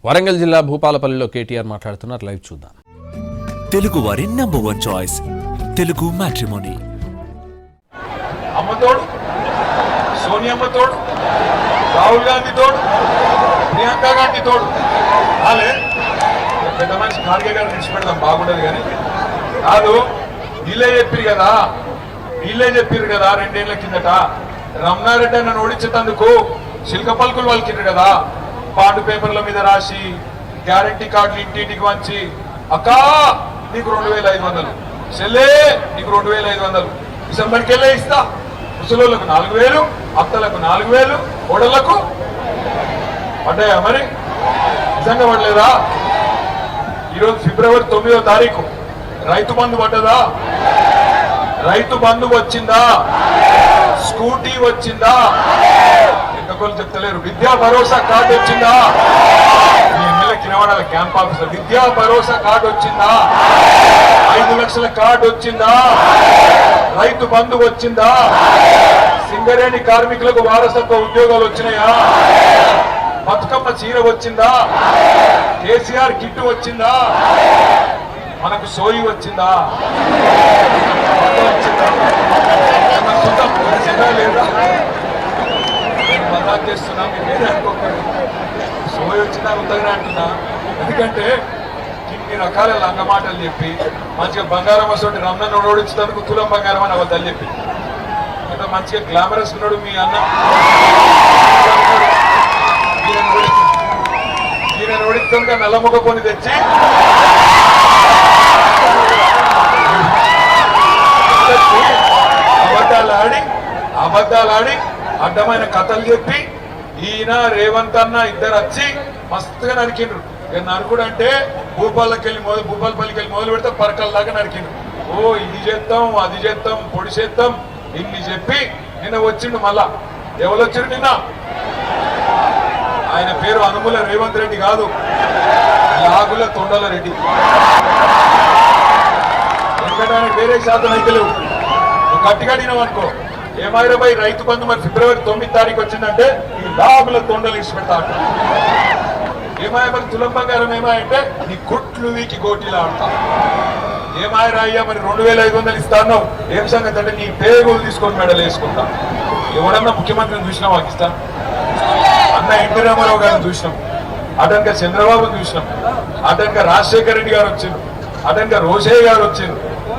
వరంగల్ జిల్లా భూపాలపల్లిలో కేటీఆర్ మాట్లాడుతున్నారు. లైవ్ చూద్దాం. తెలుగు వారి నంబర్ 1 చాయిస్ తెలుగు మ్యాట్రిమోనీ. అమ్మతోడు, సోనియమ్మ తోడు, రాహుల్ గాంధీ తోడు, ప్రియాంక గాంధీ తోడు. అలాగే పెద్ద మనిషి ఖార్గే గారు నిలిచిపెడదాం బాగుండదు కానీ కాదు. వీళ్ళే చెప్పారు కదా 2 ఏళ్ల కిందట రమణారెడ్డి నన్ను ఓడించేందుకు శిల్క పలుకులు వాళ్ళకిండ్రు కదా. బాండ్ పేపర్ల మీద రాసి గ్యారంటీ కార్డులు ఇంటింటికి వంచి అక్కా నీకు 2500, చెల్లే నీకు 2500, డిసెంబర్కి వెళ్ళే ఇస్తా. ముసలోళ్ళకు 4000, అత్తలకు 4000, ఓడళ్లకు పడ్డాయా? మరి నిజంగా పడలేదా? ఈరోజు ఫిబ్రవరి 9వ తారీఖు రైతు బంధు పడ్డదా? రైతు బంధు వచ్చిందా? స్కూటీ వచ్చిందా? ఎంతకోళ్ళు చెప్తలేరు. విద్యా భరోసా కార్డు వచ్చిందా? మీ ఎమ్మెల్యే కినవాడాల క్యాంప్ ఆఫీసర్ విద్యా భరోసా కార్డు వచ్చిందా? 5 లక్షల కార్డు వచ్చిందా? రైతు బంధు వచ్చిందా? సింగరేణి కార్మికులకు వారసత్వ ఉద్యోగాలు వచ్చినాయా? బతుకమ్మ చీర వచ్చిందా? కేసీఆర్ కిట్టు వచ్చిందా? మనకు సోయి వచ్చిందా? లేదా నేను మజాక్ చేస్తున్నా, మీరే అనుకోకండి. సోయి వచ్చిందా ఉత్తగానే అంటున్నా. ఎందుకంటే ఇన్ని రకాల లంగ మాటలు చెప్పి మంచిగా బంగారం వస్తుంది రమణ ఓడించడానికి తులం బంగారం అని అవద్దని చెప్పి ఇంకా మంచిగా గ్లామరస్ ఉన్నాడు మీ అన్న. ఈయన ఓడిస్తుండగా నల్లముఖ కొని తెచ్చి అబద్ధాలు ఆడి అడ్డమైన కథలు చెప్పి ఈయన రేవంత్ అన్న ఇద్దరు వచ్చి మస్తుగా నరికిండ్రు. నరుకుడు అంటే భూపాలపల్లికి వెళ్ళి మొదలు పెడితే పరకల దాకా నరికిండ్రు. ఓ ఇది చేద్దాం, అది చేద్దాం, పొడి చేద్దాం ఇన్ని చెప్పి నిన్న వచ్చిండు. మళ్ళా ఎవరు వచ్చిండు నిన్న? ఆయన పేరు అనుముల రేవంత్ రెడ్డి కాదు, యాగుల తొండల రెడ్డి. ఎందుకంటే వేరే శాతం అయితే లేవు. నువ్వు గట్టిగా అనుకో ఏమాయిరపై రైతు బంధు మరి ఫిబ్రవరి 9వ తారీఖు వచ్చిందంటే ఈ లాభుల తొండలు ఇచ్చి పెడతా. ఏమాయ మరి తులం బంగారం ఏమాయంటే నీ కుట్లు వీకి గోటీలా ఆడతా. ఏమాయరా అయ్యా మరి 2500 ఇస్తాను. ఏం సంగతి అంటే నీ పేగులు తీసుకొని మెడలు వేసుకుంటా. ఎవడన్నా ముఖ్యమంత్రిని చూసినా పాకిస్తాన్ అన్న ఎన్టీ రామారావు గారిని చూసినాం, అటనక చంద్రబాబుని చూసినాం, అటనక రాజశేఖర రెడ్డి గారు వచ్చిండు, అటనక రోషయ్య గారు వచ్చిండు,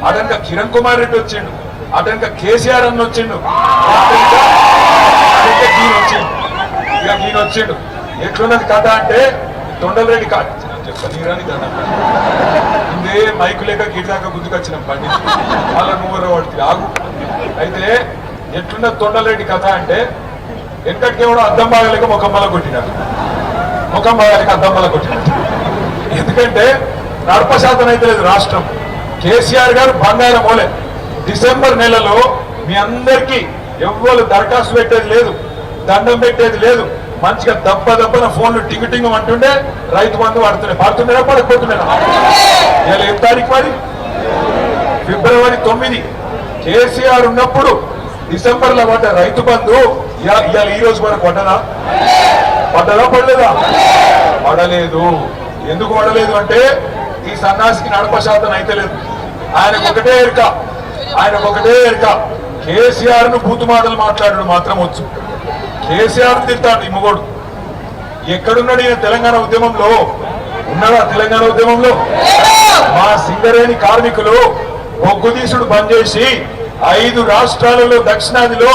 అటనక కిరణ్ కుమార్ రెడ్డి వచ్చిండు, అటనక కేసీఆర్ అన్న వచ్చిండు, ఈయన వచ్చిండు. ఎట్లున్నది కథ అంటే తొండలరెడ్డి కాదు చెప్పనీరాని దండం ముందే మైకు లేక గిడి దాకా గుర్తుకొచ్చిన బండి వాళ్ళ నువ్వు పడుతుంది ఆగు. అయితే ఎట్లున్నది తొండలరెడ్డి కథ అంటే వెనకటికి కూడా అద్దం బాగలేక ముఖం బల కొట్టినారు, ముఖం బాగలేక అద్దం బల కొట్టినారు. ఎందుకంటే నడప శాతం అయితే లేదు రాష్ట్రం. కేసీఆర్ గారు బంగారం మోలే. డిసెంబర్ నెలలో మీ అందరికీ ఎవ్వరు దరఖాస్తు పెట్టేది లేదు, దండం పెట్టేది లేదు. మంచిగా దబ్బన ఫోన్లు టింగు టింగు అంటుండే రైతు బంధు పడుతున్నారా పడకపోతున్నారా? ఇలా ఏం తారీఖు మరి? ఫిబ్రవరి 9 కేసీఆర్ ఉన్నప్పుడు డిసెంబర్ లో పడ్డ రైతు బంధు ఇవాళ ఈ రోజు వరకు పడ్డదా? పడలేదా? పడలేదు. ఎందుకు పడలేదు అంటే ఈ సన్నాసికి నడప శాతం అయితే లేదు. ఆయనకు ఒకటే ఎరుక కేసీఆర్ ను బూతు మాటలు మాట్లాడు మాత్రం వచ్చు. కేసీఆర్ తిడతాడు ఈ మొగోడు. ఎక్కడున్నాడు ఈయన? తెలంగాణ ఉద్యమంలో ఉన్నాడా? తెలంగాణ ఉద్యమంలో మా సింగరేణి కార్మికులు బొగ్గుదీసుడు బంద్ చేసి 5 రాష్ట్రాలలో దక్షిణాదిలో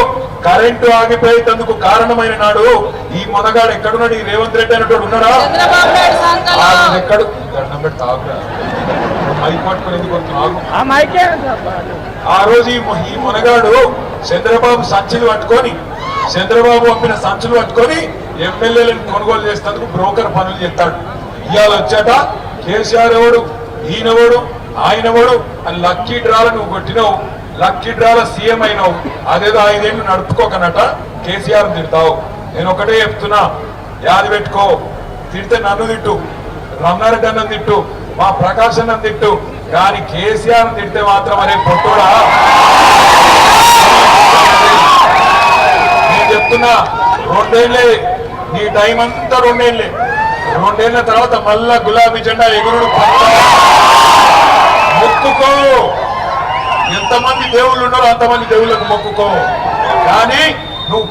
కరెంటు ఆగిపోయేందుకు కారణమైన నాడు ఈ మొనగాడు ఎక్కడున్నాడు? ఈ రేవంత్ రెడ్డి అనేటోడు ఉన్నాడా? ఎక్కడు దండం పెడతా మైక్ పట్టుకుని ఎందుకు ఆ రోజు ఈ మొనగాడు చంద్రబాబు పంపిన సంచులు పట్టుకొని ఎమ్మెల్యేలను కొనుగోలు చేసేందుకు బ్రోకర్ పనులు చేస్తాడు. ఇవాళ వచ్చాట కేసీఆర్ ఎవడు, ఈయనవాడు, ఆయనవాడు అని లక్కీ డ్రాల నువ్వు కొట్టినావు, లక్కీ డ్రాల సీఎం అయినావు. అదేదో 5 ఏళ్ళు నడుపుకోకనట కేసీఆర్ తిడతావు. నేను ఒకటే చెప్తున్నా, యాది పెట్టుకో. తిడితే నన్ను తిట్టు, రమణారెడ్డి అన్నం తిట్టు, మా ప్రకాశ్ అన్నం తిట్టు, కానీ కేసీఆర్ తిడితే మాత్రం అనే పొట్టుడా నేను చెప్తున్నా. 2 ఏళ్ళే నీ టైం అంతా 2 ఏళ్ళే. రెండేళ్ల తర్వాత మళ్ళా గులాబీ జెండా ఎగురుడు మొక్కుకో. ఎంతమంది దేవుళ్ళు ఉన్నారో అంతమంది దేవుళ్ళకు మొక్కుకో. కానీ నువ్వు